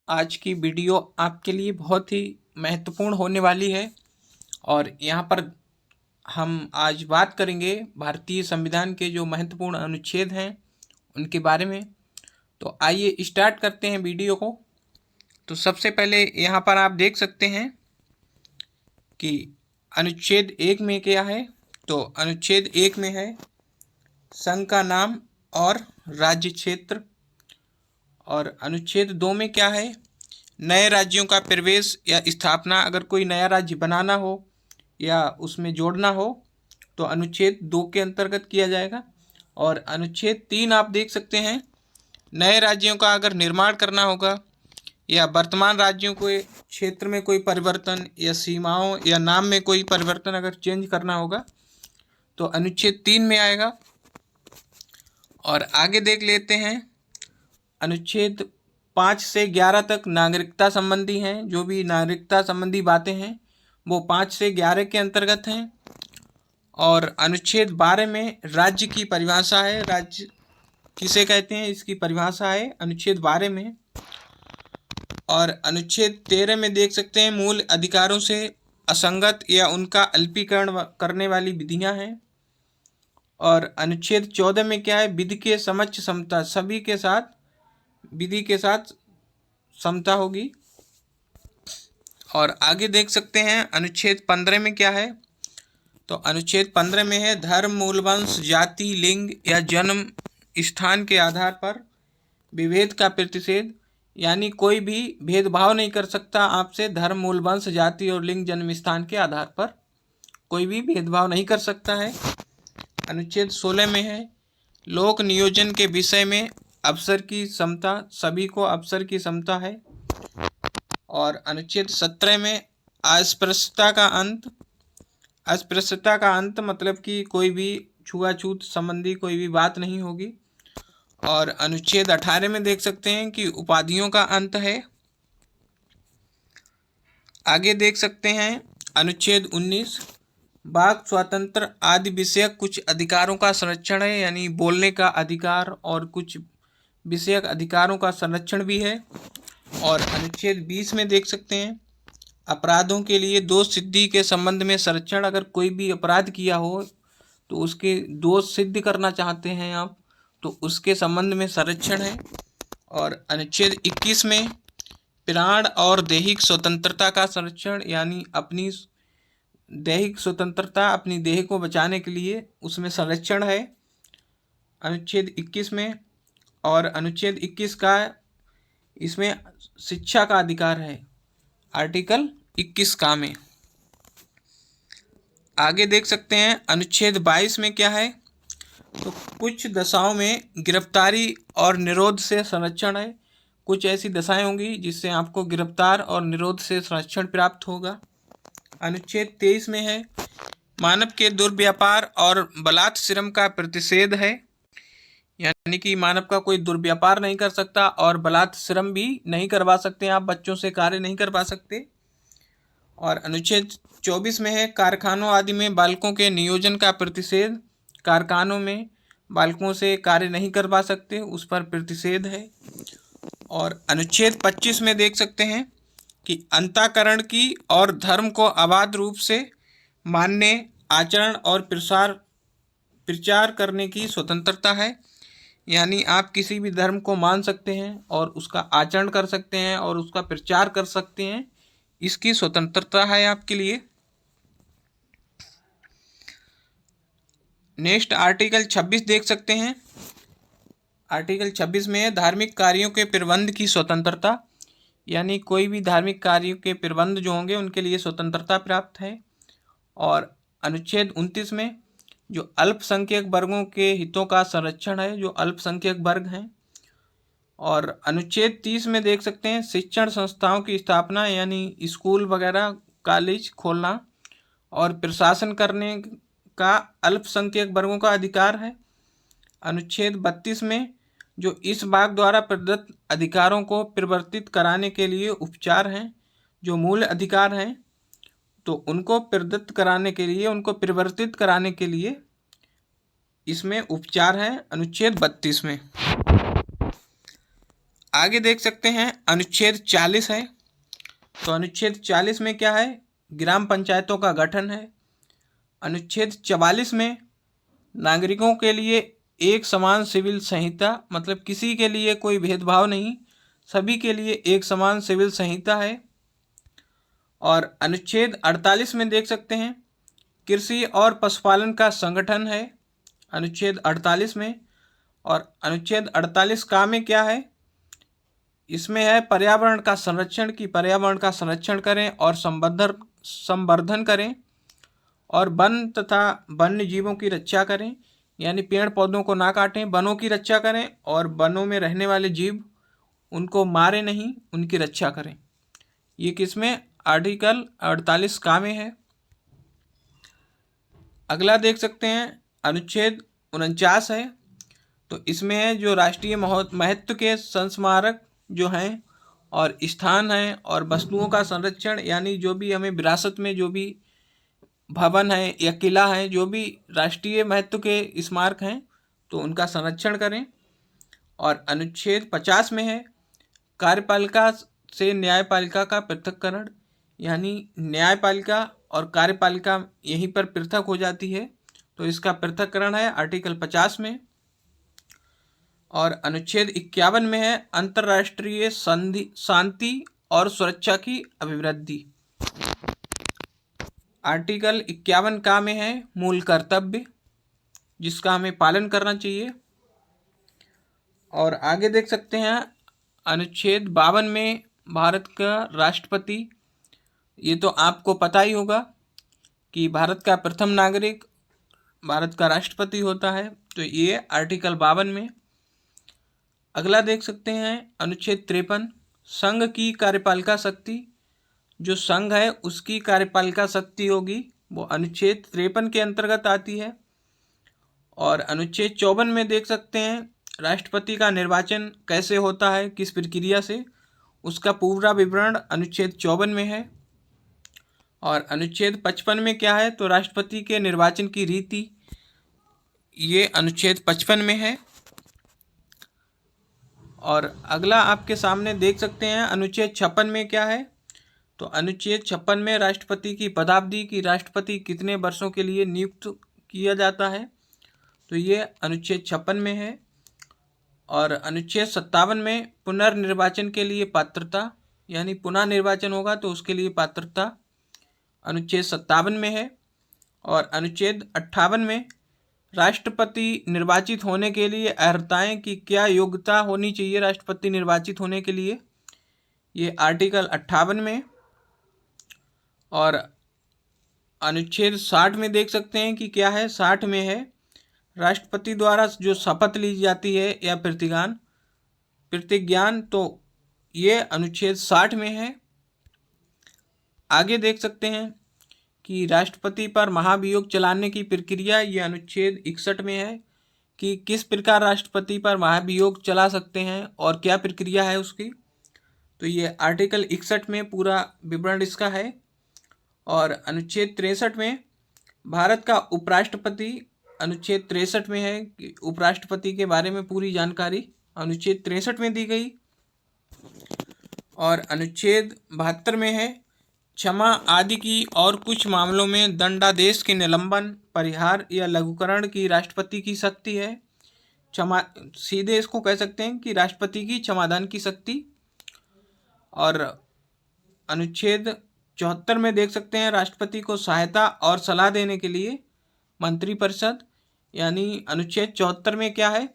आज की वीडियो आपके लिए बहुत ही महत्वपूर्ण होने वाली है और यहाँ पर हम आज बात करेंगे भारतीय संविधान के जो महत्वपूर्ण अनुच्छेद हैं उनके बारे में। तो आइए स्टार्ट करते हैं वीडियो को। तो सबसे पहले यहाँ पर आप देख सकते हैं कि अनुच्छेद 1 में क्या है। तो अनुच्छेद 1 में है संघ का नाम और राज्य क्षेत्र। और अनुच्छेद 2 में क्या है, नए राज्यों का प्रवेश या स्थापना। अगर कोई नया राज्य बनाना हो या उसमें जोड़ना हो तो अनुच्छेद 2 के अंतर्गत किया जाएगा। और अनुच्छेद 3 आप देख सकते हैं, नए राज्यों का अगर निर्माण करना होगा या वर्तमान राज्यों के क्षेत्र में कोई परिवर्तन या सीमाओं या नाम में कोई परिवर्तन अगर चेंज करना होगा तो अनुच्छेद 3 में आएगा। और आगे देख लेते हैं, अनुच्छेद 5 से 11 तक नागरिकता संबंधी हैं। जो भी नागरिकता संबंधी बातें हैं वो 5 से 11 के अंतर्गत हैं। और अनुच्छेद 12 में राज्य की परिभाषा है, राज्य किसे कहते हैं इसकी परिभाषा है अनुच्छेद 12 में। और अनुच्छेद 13 में देख सकते हैं मूल अधिकारों से असंगत या उनका अल्पीकरण करने वाली विधियां हैं। और अनुच्छेद 14 में क्या है, विधि के समक्ष समता, सभी के साथ विधि के साथ समता होगी। और आगे देख सकते हैं अनुच्छेद 15 में क्या है। तो अनुच्छेद 15 में है धर्म, मूल वंश, जाति, लिंग या जन्म स्थान के आधार पर विभेद का प्रतिषेध। यानी कोई भी भेदभाव नहीं कर सकता आपसे, धर्म, मूल वंश, जाति और लिंग, जन्म स्थान के आधार पर कोई भी भेदभाव नहीं कर सकता है। अनुच्छेद 16 में है लोक नियोजन के विषय में अवसर की समता, सभी को अवसर की समता है। और अनुच्छेद 17 में अस्पृश्यता का अंत। अस्पृश्यता का अंत मतलब कि कोई भी छुआछूत संबंधी कोई भी बात नहीं होगी। और अनुच्छेद 18 में देख सकते हैं कि उपाधियों का अंत है। आगे देख सकते हैं अनुच्छेद 19 वाक स्वातंत्र आदि विषयक कुछ अधिकारों का संरक्षण है, यानी बोलने का अधिकार और कुछ विषयक अधिकारों का संरक्षण भी है। और अनुच्छेद 20 में देख सकते हैं अपराधों के लिए दोष सिद्धि के संबंध में संरक्षण। अगर कोई भी अपराध किया हो तो उसके दोष सिद्ध करना चाहते हैं आप तो उसके संबंध में संरक्षण है। और अनुच्छेद 21 में प्राण और दैहिक स्वतंत्रता का संरक्षण, यानी अपनी दैहिक स्वतंत्रता, अपनी देह को बचाने के लिए उसमें संरक्षण है अनुच्छेद 21 में। और अनुच्छेद 21 का इसमें शिक्षा का अधिकार है आर्टिकल 21 का में। आगे देख सकते हैं अनुच्छेद 22 में क्या है। तो कुछ दशाओं में गिरफ्तारी और निरोध से संरक्षण है। कुछ ऐसी दशाएं होंगी जिससे आपको गिरफ्तार और निरोध से संरक्षण प्राप्त होगा। अनुच्छेद 23 में है मानव के दुर्व्यापार और बलात् श्रम का प्रतिषेध है, यानी कि मानव का कोई दुर्व्यापार नहीं कर सकता और बलात् श्रम भी नहीं करवा सकते, आप बच्चों से कार्य नहीं करवा सकते। और अनुच्छेद 24 में है कारखानों आदि में बालकों के नियोजन का प्रतिषेध। कारखानों में बालकों से कार्य नहीं करवा सकते, उस पर प्रतिषेध है। और अनुच्छेद 25 में देख सकते हैं कि अंतःकरण की और धर्म को अबाध रूप से मानने, आचरण और प्रचार करने की स्वतंत्रता है। यानी आप किसी भी धर्म को मान सकते हैं और उसका आचरण कर सकते हैं और उसका प्रचार कर सकते हैं, इसकी स्वतंत्रता है आपके लिए। नेक्स्ट आर्टिकल 26 देख सकते हैं। आर्टिकल 26 में है धार्मिक कार्यों के प्रबंध की स्वतंत्रता, यानी कोई भी धार्मिक कार्यों के प्रबंध जो होंगे उनके लिए स्वतंत्रता प्राप्त है। और अनुच्छेद 29 में जो अल्पसंख्यक वर्गों के हितों का संरक्षण है, जो अल्पसंख्यक वर्ग हैं। और अनुच्छेद 30 में देख सकते हैं शिक्षण संस्थाओं की स्थापना, यानी स्कूल वगैरह कॉलेज खोलना और प्रशासन करने का अल्पसंख्यक वर्गों का अधिकार है। अनुच्छेद 32 में जो इस भाग द्वारा प्रदत्त अधिकारों को परिवर्तित कराने के लिए उपचार हैं, जो मूल अधिकार हैं तो उनको प्रदत्त कराने के लिए, उनको परिवर्तित कराने के लिए इसमें उपचार है अनुच्छेद 32 में। आगे देख सकते हैं अनुच्छेद 40 है। तो अनुच्छेद 40 में क्या है? ग्राम पंचायतों का गठन है। अनुच्छेद 44 में नागरिकों के लिए एक समान सिविल संहिता, मतलब किसी के लिए कोई भेदभाव नहीं, सभी के लिए एक समान सिविल संहिता है। और अनुच्छेद 48 में देख सकते हैं कृषि और पशुपालन का संगठन है, अनुच्छेद 48 में। और अनुच्छेद 48 का में क्या है? इसमें है पर्यावरण का संरक्षण, की पर्यावरण का संरक्षण करें और संवर्धन करें, और वन तथा वन्य जीवों की रक्षा करें, यानी पेड़ पौधों को ना काटें, वनों की रक्षा करें, और वनों में रहने वाले जीव उनको मारे नहीं, उनकी रक्षा करें। ये किसमें? आर्टिकल 48 का में है। अगला देख सकते हैं अनुच्छेद 49 है। तो इसमें है जो राष्ट्रीय महत्व के संस्मारक जो हैं और स्थान हैं और वस्तुओं का संरक्षण, यानी जो भी हमें विरासत में जो भी भवन है या किला है, जो भी राष्ट्रीय महत्व के स्मारक हैं, तो उनका संरक्षण करें। और अनुच्छेद 50 में है कार्यपालिका से न्यायपालिका का पृथक्करण, यानी न्यायपालिका और कार्यपालिका यहीं पर पृथक हो जाती है, तो इसका पृथक्करण है आर्टिकल 50 में। और अनुच्छेद 51 में है अंतर्राष्ट्रीय शांति और सुरक्षा की अभिवृद्धि। आर्टिकल 51 का में है मूल कर्तव्य, जिसका हमें पालन करना चाहिए। और आगे देख सकते हैं अनुच्छेद 52 में भारत का राष्ट्रपति, ये तो आपको पता ही होगा कि भारत का प्रथम नागरिक भारत का राष्ट्रपति होता है, तो ये आर्टिकल 52 में। अगला देख सकते हैं अनुच्छेद 53 संघ की कार्यपालिका शक्ति, जो संघ है उसकी कार्यपालिका शक्ति होगी, वो अनुच्छेद 53 के अंतर्गत आती है। और अनुच्छेद 54 में देख सकते हैं राष्ट्रपति का निर्वाचन कैसे होता है, किस प्रक्रिया से, उसका पूरा विवरण अनुच्छेद 54 में है। और अनुच्छेद 55 में क्या है? तो राष्ट्रपति के निर्वाचन की रीति, ये अनुच्छेद 55 में है। और अगला आपके सामने देख सकते हैं अनुच्छेद 56 में क्या है? तो अनुच्छेद 56 में राष्ट्रपति की पदावधि, की राष्ट्रपति कितने वर्षों के लिए नियुक्त किया जाता है, तो ये अनुच्छेद 56 में है। और अनुच्छेद 57 में पुनर्निर्वाचन के लिए पात्रता, यानी पुनः निर्वाचन होगा तो उसके लिए पात्रता अनुच्छेद 57 में है। और अनुच्छेद 58 में राष्ट्रपति निर्वाचित होने के लिए अर्हताएं, की क्या योग्यता होनी चाहिए राष्ट्रपति निर्वाचित होने के लिए, ये आर्टिकल 58 में। और अनुच्छेद 60 में देख सकते हैं कि क्या है? 60 में है राष्ट्रपति द्वारा जो शपथ ली जाती है या प्रतिज्ञान, तो ये अनुच्छेद 60 में है। आगे देख सकते हैं कि राष्ट्रपति पर महाभियोग चलाने की प्रक्रिया, ये अनुच्छेद 61 में है कि किस प्रकार राष्ट्रपति पर महाभियोग चला सकते हैं और क्या प्रक्रिया है उसकी, तो ये आर्टिकल 61 में पूरा विवरण इसका है। और अनुच्छेद 63 में भारत का उपराष्ट्रपति, अनुच्छेद 63 में है कि उपराष्ट्रपति के बारे में पूरी जानकारी अनुच्छेद 63 में दी गई। और अनुच्छेद 72 में है क्षमा आदि की और कुछ मामलों में दंडादेश के निलंबन, परिहार या लघुकरण की राष्ट्रपति की शक्ति है। क्षमा, सीधे इसको कह सकते हैं कि राष्ट्रपति की क्षमादान की शक्ति। और अनुच्छेद 74 में देख सकते हैं राष्ट्रपति को सहायता और सलाह देने के लिए मंत्रिपरिषद, यानी अनुच्छेद 74 में क्या है?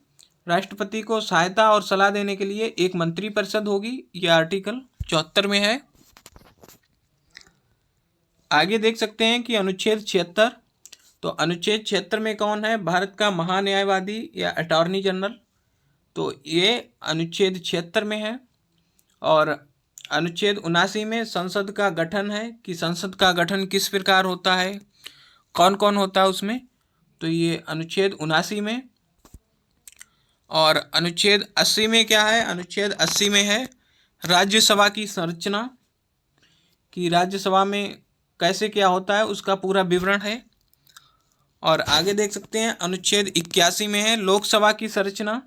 राष्ट्रपति को सहायता और सलाह देने के लिए एक मंत्रिपरिषद होगी, यह आर्टिकल 74 में है। आगे देख सकते हैं कि अनुच्छेद 76, तो अनुच्छेद 76 में कौन है? भारत का महान्यायवादी या अटॉर्नी जनरल, तो ये अनुच्छेद 76 में है। और अनुच्छेद 79 में संसद का गठन है कि संसद का गठन किस प्रकार होता है, कौन कौन होता है उसमें, तो ये अनुच्छेद 79 में। और अनुच्छेद 80 में क्या है? अनुच्छेद 80 में है राज्यसभा की संरचना, कि राज्यसभा में कैसे क्या होता है उसका पूरा विवरण है। और आगे देख सकते हैं अनुच्छेद 81 में है लोकसभा की संरचना।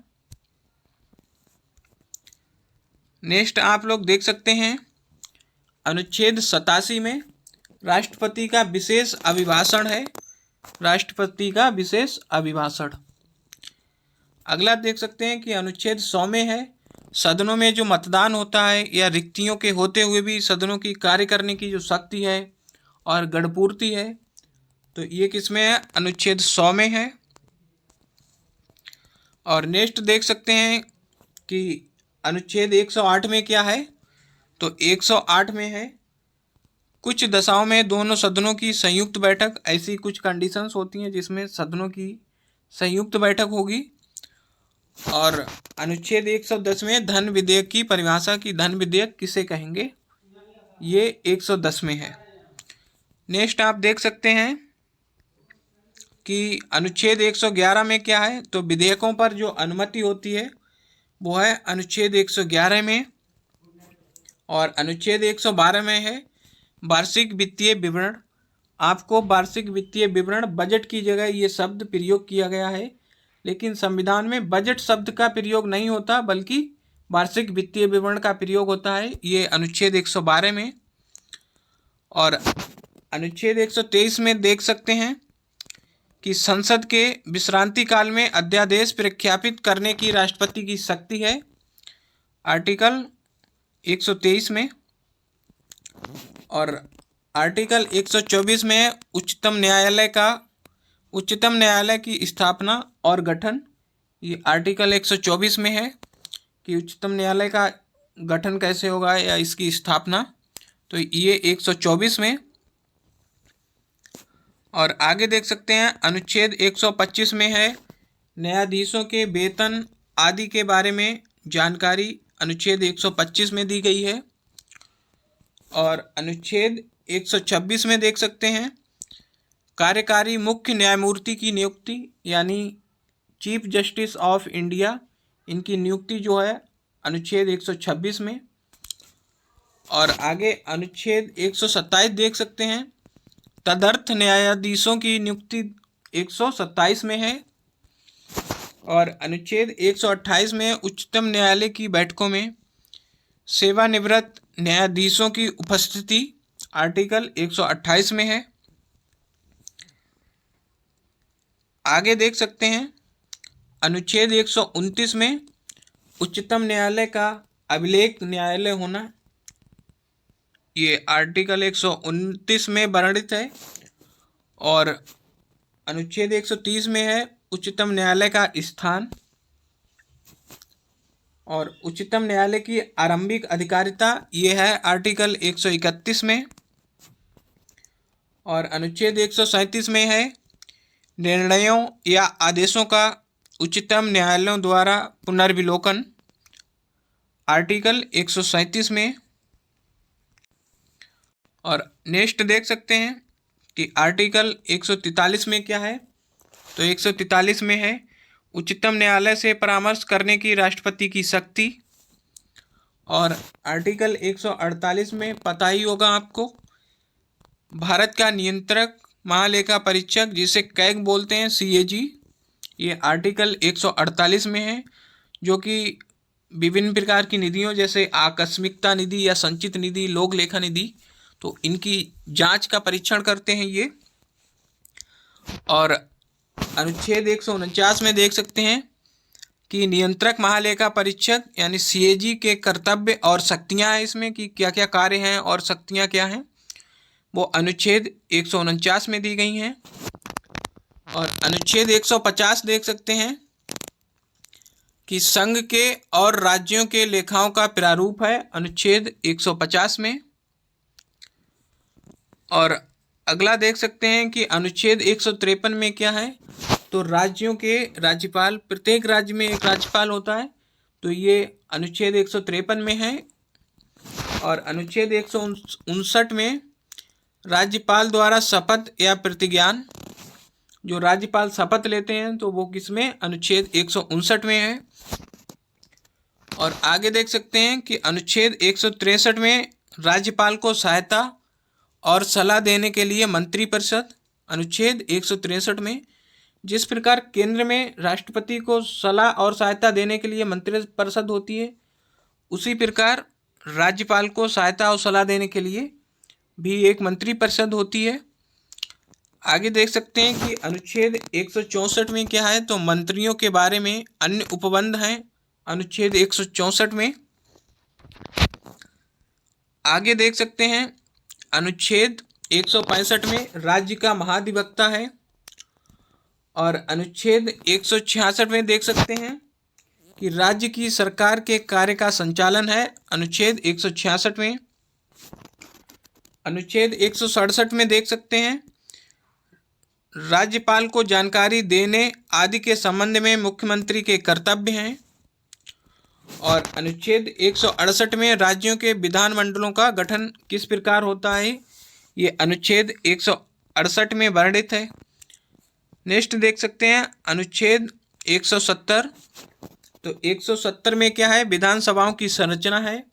नेक्स्ट आप लोग देख सकते हैं अनुच्छेद 87 में राष्ट्रपति का विशेष अभिभाषण है, राष्ट्रपति का विशेष अभिभाषण। अगला देख सकते हैं कि अनुच्छेद 100 में है सदनों में जो मतदान होता है या रिक्तियों के होते हुए भी सदनों की कार्य करने की जो शक्ति है और गणपूर्ति है, तो ये किसमें है? अनुच्छेद 100 में है। और नेक्स्ट देख सकते हैं कि अनुच्छेद 108 में क्या है, तो 108 में है कुछ दशाओं में दोनों सदनों की संयुक्त बैठक। ऐसी कुछ कंडीशंस होती हैं जिसमें सदनों की संयुक्त बैठक होगी। और अनुच्छेद 110 में धन विधेयक की परिभाषा की धन विधेयक किसे कहेंगे, ये 110 में है। नेक्स्ट आप देख सकते हैं कि अनुच्छेद 111 में क्या है, तो विधेयकों पर जो अनुमति होती है वो है अनुच्छेद 111 में। और अनुच्छेद 112 में है वार्षिक वित्तीय विवरण। आपको वार्षिक वित्तीय विवरण बजट की जगह ये शब्द प्रयोग किया गया है, लेकिन संविधान में बजट शब्द का प्रयोग नहीं होता बल्कि वार्षिक वित्तीय विवरण का प्रयोग होता है, ये अनुच्छेद 112 में। और अनुच्छेद 123 में देख सकते हैं कि संसद के विश्रांति काल में अध्यादेश प्रख्यापित करने की राष्ट्रपति की शक्ति है, आर्टिकल 123 में। और आर्टिकल 124 में उच्चतम न्यायालय की स्थापना और गठन, ये आर्टिकल 124 में है कि उच्चतम न्यायालय का गठन कैसे होगा या इसकी स्थापना, तो ये 124 में। और आगे देख सकते हैं अनुच्छेद 125 में है न्यायाधीशों के वेतन आदि के बारे में जानकारी, अनुच्छेद 125 में दी गई है। और अनुच्छेद 126 में देख सकते हैं कार्यकारी मुख्य न्यायमूर्ति की नियुक्ति, यानी चीफ जस्टिस ऑफ इंडिया, इनकी नियुक्ति जो है अनुच्छेद 126 में। और आगे अनुच्छेद 127 देख सकते हैं तदर्थ न्यायाधीशों की नियुक्ति 127 में है। और अनुच्छेद 128 में उच्चतम न्यायालय की बैठकों में सेवानिवृत्त न्यायाधीशों की उपस्थिति, आर्टिकल 128 में है। आगे देख सकते हैं अनुच्छेद 129 में उच्चतम न्यायालय का अभिलेख न्यायालय होना, ये आर्टिकल 129 में वर्णित है। और अनुच्छेद 130 में है उच्चतम न्यायालय का स्थान। और उच्चतम न्यायालय की आरंभिक अधिकारिता ये है आर्टिकल 131 में। और अनुच्छेद 137 में है निर्णयों या आदेशों का उच्चतम न्यायालयों द्वारा पुनर्विलोकन, आर्टिकल 137 में। और नेक्स्ट देख सकते हैं कि आर्टिकल 143 में क्या है, तो 143 में है उच्चतम न्यायालय से परामर्श करने की राष्ट्रपति की शक्ति। और आर्टिकल 148 में पता ही होगा आपको, भारत का नियंत्रक महालेखा परीक्षक जिसे कैग बोलते हैं, CAG, ये आर्टिकल 148 में है, जो कि विभिन्न प्रकार की निधियों जैसे आकस्मिकता निधि या संचित निधि, लोक लेखा निधि, तो इनकी जांच का परीक्षण करते हैं ये। और अनुच्छेद 149 में देख सकते हैं कि नियंत्रक महालेखा परीक्षक यानी CAG के कर्तव्य और शक्तियां हैं इसमें, कि क्या क्या कार्य हैं और शक्तियां क्या हैं, वो अनुच्छेद 149 में दी गई हैं। और अनुच्छेद 150 देख सकते हैं कि संघ के और राज्यों के लेखाओं का प्रारूप है, अनुच्छेद 150 में। और अगला देख सकते हैं कि अनुच्छेद 153 में क्या है, तो राज्यों के राज्यपाल, प्रत्येक राज्य में एक राज्यपाल होता है, तो ये अनुच्छेद 153 में है। और अनुच्छेद 159 में राज्यपाल द्वारा शपथ या प्रतिज्ञान, जो राज्यपाल शपथ लेते हैं तो वो किसमें, अनुच्छेद 159 में है। और आगे देख सकते हैं कि अनुच्छेद 163 में राज्यपाल को सहायता और सलाह देने के लिए मंत्रिपरिषद, अनुच्छेद 163 में। जिस प्रकार केंद्र में राष्ट्रपति को सलाह और सहायता देने के लिए मंत्रिपरिषद होती है, उसी प्रकार राज्यपाल को सहायता और सलाह देने के लिए भी एक मंत्री परिषद होती है। आगे देख सकते हैं कि अनुच्छेद 164 में क्या है, तो मंत्रियों के बारे में अन्य उपबंध हैं अनुच्छेद 164 में। आगे देख सकते हैं अनुच्छेद 165 में राज्य का महाधिवक्ता है, और अनुच्छेद 166 में देख सकते हैं कि राज्य की सरकार के कार्य का संचालन है अनुच्छेद 166 में। अनुच्छेद 167 में देख सकते हैं राज्यपाल को जानकारी देने आदि के संबंध में मुख्यमंत्री के कर्तव्य हैं। और अनुच्छेद 168 में राज्यों के विधानमंडलों का गठन किस प्रकार होता है, ये अनुच्छेद 168 में वर्णित है। नेक्स्ट देख सकते हैं अनुच्छेद 170। तो 170 में क्या है, विधानसभाओं की संरचना है।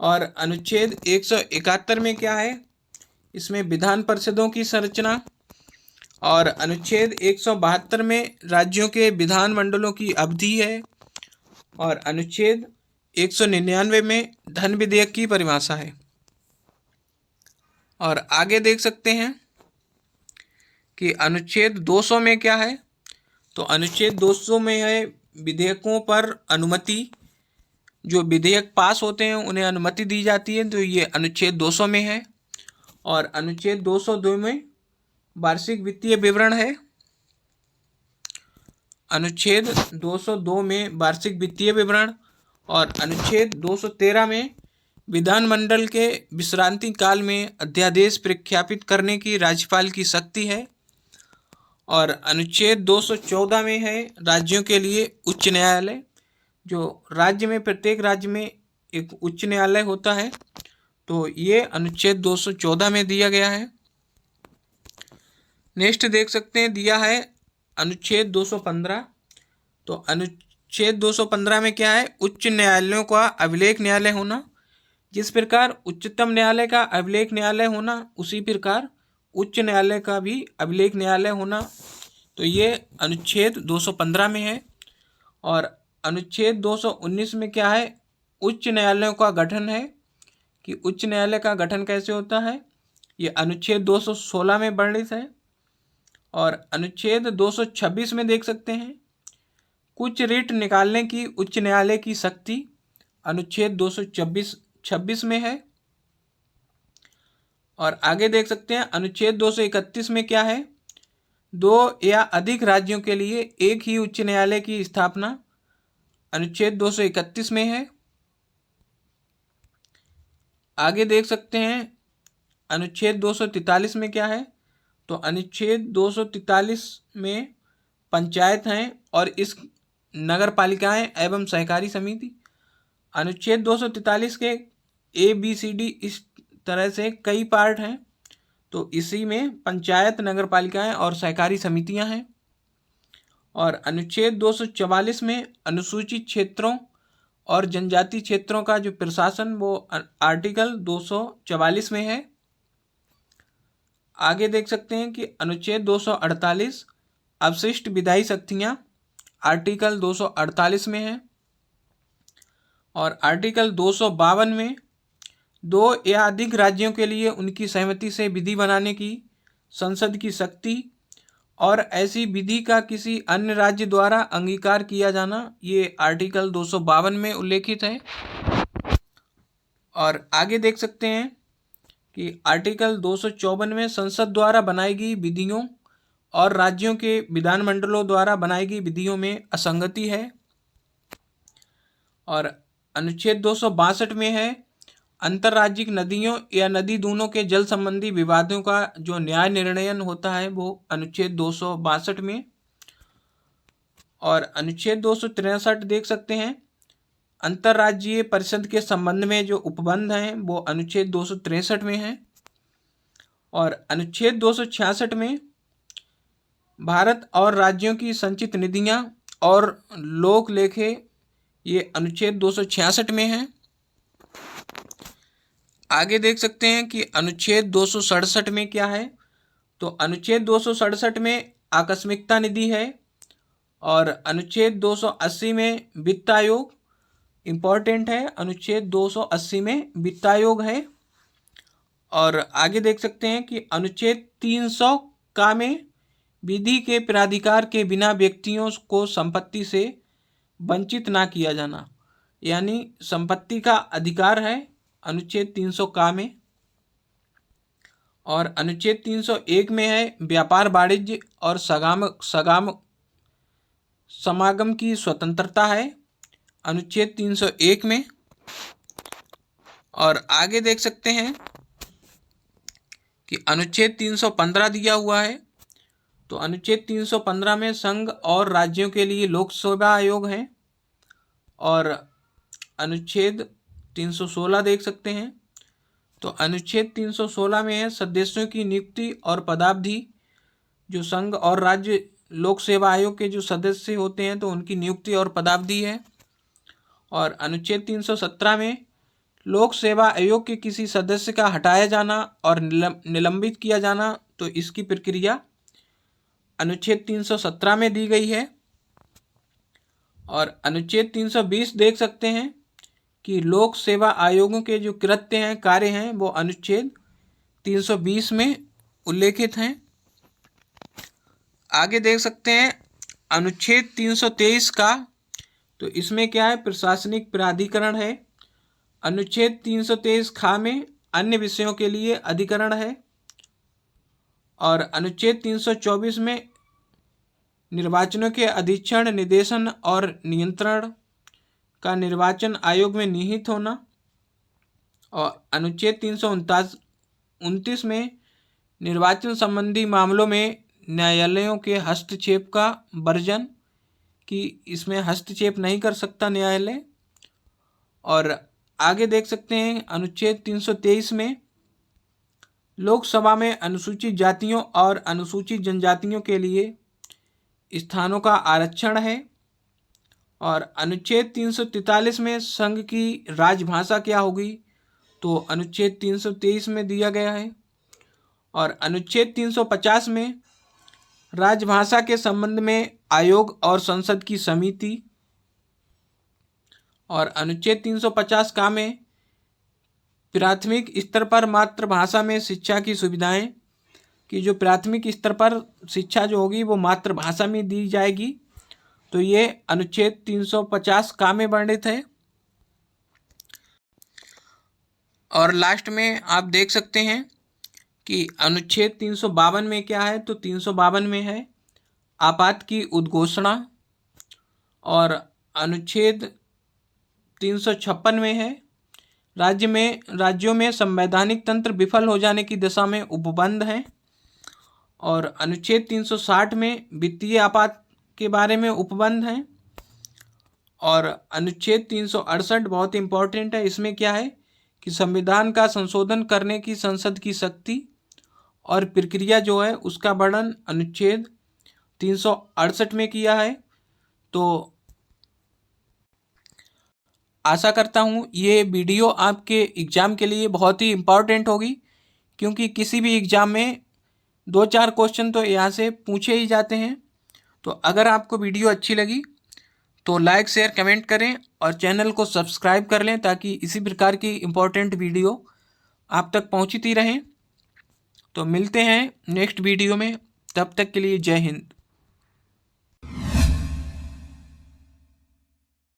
और अनुच्छेद 171 में क्या है, इसमें विधान परिषदों की संरचना। और अनुच्छेद 172 में राज्यों के विधानमंडलों की अवधि है। और अनुच्छेद 199 में धन विधेयक की परिभाषा है। और आगे देख सकते हैं कि अनुच्छेद 200 में क्या है, तो अनुच्छेद 200 में है विधेयकों पर अनुमति, जो विधेयक पास होते हैं उन्हें अनुमति दी जाती है, तो ये अनुच्छेद 200 में है। और अनुच्छेद 202 में वार्षिक वित्तीय विवरण है। अनुच्छेद 202 में वार्षिक वित्तीय विवरण। और अनुच्छेद 213 में विधानमंडल के विश्रांति काल में अध्यादेश प्रख्यापित करने की राज्यपाल की शक्ति है। और अनुच्छेद 214 में है राज्यों के लिए उच्च न्यायालय, जो राज्य में प्रत्येक राज्य में एक उच्च न्यायालय होता है, तो ये अनुच्छेद 214 में दिया गया है। नेक्स्ट देख सकते हैं दिया है अनुच्छेद 215। तो अनुच्छेद 215 में क्या है, उच्च न्यायालयों का अभिलेख न्यायालय होना। जिस प्रकार उच्चतम न्यायालय का अभिलेख न्यायालय होना, उसी प्रकार उच्च न्यायालय का भी अभिलेख न्यायालय होना, तो ये अनुच्छेद 215 में है। और अनुच्छेद 219 में क्या है, उच्च न्यायालयों का गठन है, कि उच्च न्यायालय का गठन कैसे होता है, ये अनुच्छेद 216 में वर्णित है। और अनुच्छेद 226 में देख सकते हैं कुछ रिट निकालने की उच्च न्यायालय की शक्ति, अनुच्छेद 226 में है। और आगे देख सकते हैं अनुच्छेद 231 में क्या है, 2 या अधिक राज्यों के लिए एक ही उच्च न्यायालय की स्थापना, अनुच्छेद 231 में है। आगे देख सकते हैं अनुच्छेद 243 में क्या है, तो अनुच्छेद 243 में पंचायत हैं और इस नगर पालिकाएँ एवं सहकारी समिति। अनुच्छेद 243 के ABCD इस तरह से कई पार्ट हैं, तो इसी में पंचायत, नगर पालिकाएँ और सहकारी समितियां हैं। और अनुच्छेद 244 में अनुसूचित क्षेत्रों और जनजाति क्षेत्रों का जो प्रशासन, वो आर्टिकल 244 में है। आगे देख सकते हैं कि अनुच्छेद 248 अवशिष्ट विधायी शक्तियाँ, आर्टिकल 248 में है। और आर्टिकल 252 में 2 या अधिक राज्यों के लिए उनकी सहमति से विधि बनाने की संसद की शक्ति, और ऐसी विधि का किसी अन्य राज्य द्वारा अंगीकार किया जाना, ये आर्टिकल 252 में उल्लेखित है। और आगे देख सकते हैं कि आर्टिकल 254 में संसद द्वारा बनाई गई विधियों और राज्यों के विधानमंडलों द्वारा बनाई गई विधियों में असंगति है। और अनुच्छेद 262 में है अंतर्राज्यिक नदियों या नदी दूनों के जल संबंधी विवादों का जो न्याय निर्णयन होता है, वो अनुच्छेद 262 में। और अनुच्छेद 263 देख सकते हैं अंतर्राज्यीय परिषद के संबंध में जो उपबंध हैं, वो अनुच्छेद 263 में है। और अनुच्छेद 266 में भारत और राज्यों की संचित निधियां और लोक लेखे, ये अनुच्छेद 266 में है। आगे देख सकते हैं कि अनुच्छेद 267 में क्या है, तो अनुच्छेद 267 में आकस्मिकता निधि है। और अनुच्छेद 280 में वित्त आयोग, इम्पॉर्टेंट है, अनुच्छेद 280 में वित्त आयोग है। और आगे देख सकते हैं कि अनुच्छेद 300 का में विधि के प्राधिकार के बिना व्यक्तियों को संपत्ति से वंचित ना किया जाना, यानी संपत्ति का अधिकार है अनुच्छेद 300 का में। और अनुच्छेद 301 में है व्यापार वाणिज्य और समागम की स्वतंत्रता है अनुच्छेद 301 में। और आगे देख सकते हैं कि अनुच्छेद 315 दिया हुआ है। तो अनुच्छेद 315 में संघ और राज्यों के लिए लोक सेवा आयोग है। और अनुच्छेद 316 देख सकते हैं। तो अनुच्छेद 316 में है सदस्यों की नियुक्ति और पदावधि। जो संघ और राज्य लोक सेवा आयोग के जो सदस्य होते हैं तो उनकी नियुक्ति और पदावधि है। और अनुच्छेद 317 में लोक सेवा आयोग के किसी सदस्य का हटाया जाना और निलंबित किया जाना, तो इसकी प्रक्रिया अनुच्छेद 317 में दी गई है। और अनुच्छेद 320 देख सकते हैं कि लोक सेवा आयोगों के जो कृत्य हैं, कार्य हैं, वो अनुच्छेद 320 में उल्लेखित हैं। आगे देख सकते हैं अनुच्छेद 323 का, तो इसमें क्या है, प्रशासनिक प्राधिकरण है। अनुच्छेद 323 खा में अन्य विषयों के लिए अधिकरण है। और अनुच्छेद 324 में निर्वाचनों के अधीक्षण, निर्देशन और नियंत्रण का निर्वाचन आयोग में निहित होना। और अनुच्छेद 329 में निर्वाचन संबंधी मामलों में न्यायालयों के हस्तक्षेप का वर्जन, कि इसमें हस्तक्षेप नहीं कर सकता न्यायालय। और आगे देख सकते हैं अनुच्छेद 323 में लोकसभा में अनुसूचित जातियों और अनुसूचित जनजातियों के लिए स्थानों का आरक्षण है। और अनुच्छेद 343 में संघ की राजभाषा क्या होगी, तो अनुच्छेद 323 में दिया गया है। और अनुच्छेद 350 में राजभाषा के संबंध में आयोग और संसद की समिति। और अनुच्छेद 350 का में प्राथमिक स्तर पर मातृभाषा में शिक्षा की सुविधाएं, कि जो प्राथमिक स्तर पर शिक्षा जो होगी वो मातृभाषा में दी जाएगी। तो ये अनुच्छेद 350 का में वर्णित है। और लास्ट में आप देख सकते हैं कि अनुच्छेद 352 में क्या है, तो 352 में है आपात की उद्घोषणा। और अनुच्छेद 356 में है राज्यों में संवैधानिक तंत्र विफल हो जाने की दशा में उपबंध है। और अनुच्छेद 360 में वित्तीय आपात के बारे में उपबंध है। और अनुच्छेद 368 बहुत इंपॉर्टेंट है। इसमें क्या है कि संविधान का संशोधन करने की संसद की शक्ति और प्रक्रिया जो है उसका वर्णन अनुच्छेद 368 में किया है। तो आशा करता हूँ ये वीडियो आपके एग्ज़ाम के लिए बहुत ही इम्पॉर्टेंट होगी, क्योंकि किसी भी एग्ज़ाम में 2-4 क्वेश्चन तो यहाँ से पूछे ही जाते हैं। तो अगर आपको वीडियो अच्छी लगी तो लाइक, शेयर, कमेंट करें और चैनल को सब्सक्राइब कर लें, ताकि इसी प्रकार की इम्पोर्टेंट वीडियो आप तक पहुँचती रहें। तो मिलते हैं नेक्स्ट वीडियो में, तब तक के लिए जय हिंद।